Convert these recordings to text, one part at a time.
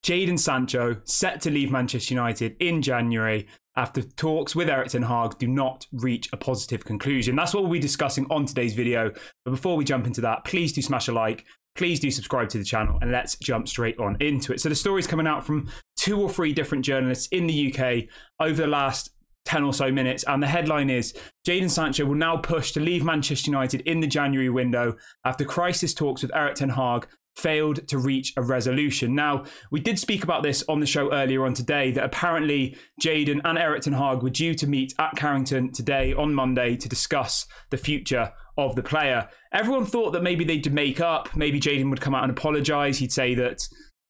Jadon Sancho set to leave Manchester United in January after talks with Erik ten Hag do not reach a positive conclusion. That's what we'll be discussing on today's video. But before we jump into that, please do smash a like. Please do subscribe to the channel and let's jump straight on into it. So the story's coming out from 2 or 3 different journalists in the UK over the last 10 or so minutes. And the headline is, Jadon Sancho will now push to leave Manchester United in the January window after crisis talks with Erik ten Hag failed to reach a resolution. Now, we did speak about this on the show earlier on today, that apparently Jadon and Erik ten Hag were due to meet at Carrington today on Monday to discuss the future of the player. Everyone thought that maybe they'd make up, maybe Jadon would come out and apologise. He'd say that,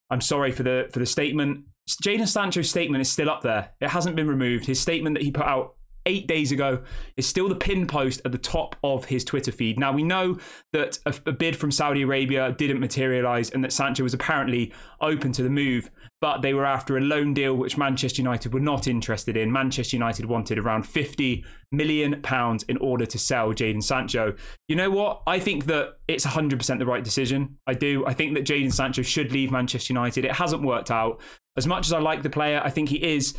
I'm sorry for the statement. Jadon Sancho's statement is still up there. It hasn't been removed. His statement that he put out 8 days ago is still the pin post at the top of his Twitter feed. Now, we know that a bid from Saudi Arabia didn't materialise and that Sancho was apparently open to the move, but they were after a loan deal which Manchester United were not interested in. Manchester United wanted around £50 million in order to sell Jadon Sancho. You know what? I think that it's 100% the right decision. I do. I think that Jadon Sancho should leave Manchester United. It hasn't worked out. As much as I like the player, I think he is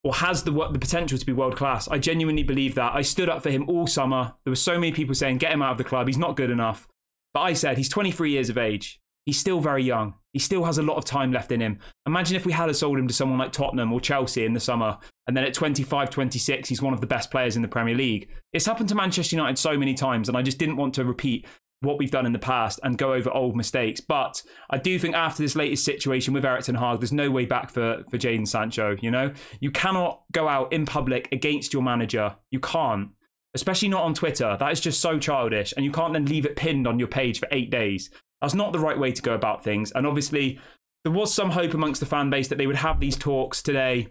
or has the potential to be world class. I genuinely believe that. I stood up for him all summer. There were so many people saying, get him out of the club. He's not good enough. But I said, he's 23 years of age. He's still very young. He still has a lot of time left in him. Imagine if we had sold him to someone like Tottenham or Chelsea in the summer, and then at 25, 26, he's one of the best players in the Premier League. It's happened to Manchester United so many times, and I just didn't want to repeat what we've done in the past and go over old mistakes. But I do think after this latest situation with Erik ten Hag, there's no way back for Jadon Sancho, you know? You cannot go out in public against your manager. You can't, especially not on Twitter. That is just so childish. And you can't then leave it pinned on your page for 8 days. That's not the right way to go about things. And obviously, there was some hope amongst the fan base that they would have these talks today,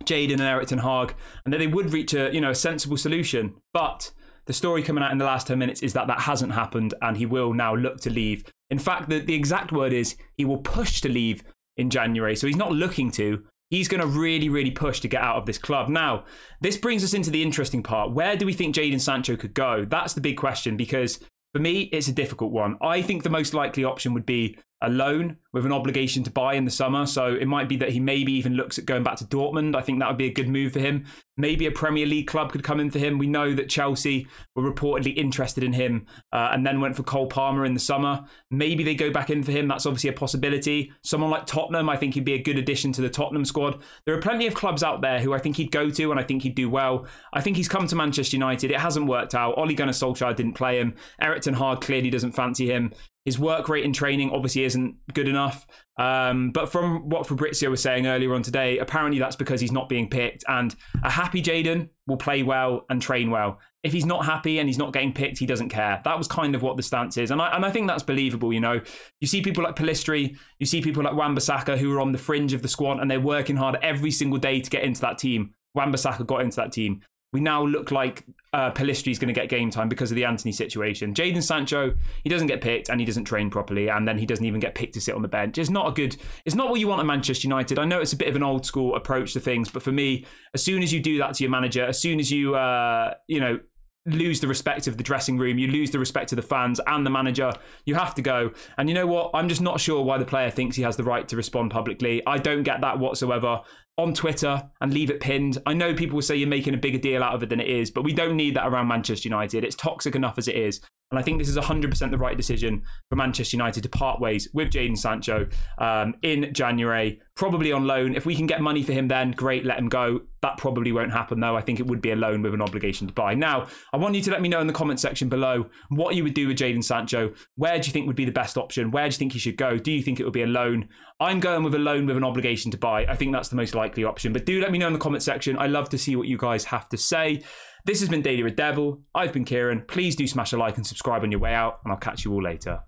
Jadon and Erik ten Hag, and that they would reach a sensible solution. But the story coming out in the last 10 minutes is that that hasn't happened and he will now look to leave. In fact, the exact word is he will push to leave in January. So he's not looking to. He's going to really, really push to get out of this club. Now, this brings us into the interesting part. Where do we think Jadon Sancho could go? That's the big question, because for me, it's a difficult one. I think the most likely option would be a loan with an obligation to buy in the summer. So it might be that he maybe even looks at going back to Dortmund. I think that would be a good move for him. Maybe a Premier League club could come in for him. We know that Chelsea were reportedly interested in him and then went for Cole Palmer in the summer. Maybe they go back in for him. That's obviously a possibility. Someone like Tottenham, I think he'd be a good addition to the Tottenham squad. There are plenty of clubs out there who I think he'd go to and I think he'd do well. I think he's come to Manchester United. It hasn't worked out. Ole Gunnar Solskjaer didn't play him. Erik ten Hag clearly doesn't fancy him. His work rate in training obviously isn't good enough. But from what Fabrizio was saying earlier on today, apparently that's because he's not being picked. And a happy Jadon will play well and train well. If he's not happy and he's not getting picked, he doesn't care. That was kind of what the stance is. And I think that's believable, you know. You see people like Pellistri, you see people like Wan-Bissaka who are on the fringe of the squad and they're working hard every single day to get into that team. Wan-Bissaka got into that team. We now look like Pellistri is going to get game time because of the Antony situation. Jadon Sancho, he doesn't get picked and he doesn't train properly, and then he doesn't even get picked to sit on the bench. It's not what you want at Manchester United. I know it's a bit of an old school approach to things, but for me, as soon as you do that to your manager, as soon as you lose the respect of the dressing room, you lose the respect of the fans and the manager, you have to go. And you know what? I'm just not sure why the player thinks he has the right to respond publicly. I don't get that whatsoever. On Twitter and leave it pinned. I know people will say you're making a bigger deal out of it than it is, but we don't need that around Manchester United. It's toxic enough as it is. And I think this is 100% the right decision for Manchester United to part ways with Jadon Sancho in January, probably on loan. If we can get money for him then, great, let him go. That probably won't happen though. I think it would be a loan with an obligation to buy. Now, I want you to let me know in the comment section below what you would do with Jadon Sancho. Where do you think would be the best option? Where do you think he should go? Do you think it would be a loan? I'm going with a loan with an obligation to buy. I think that's the most likely option. But do let me know in the comment section. I love to see what you guys have to say. This has been Daily Red Devil. I've been Kieran. Please do smash a like and subscribe on your way out, and I'll catch you all later.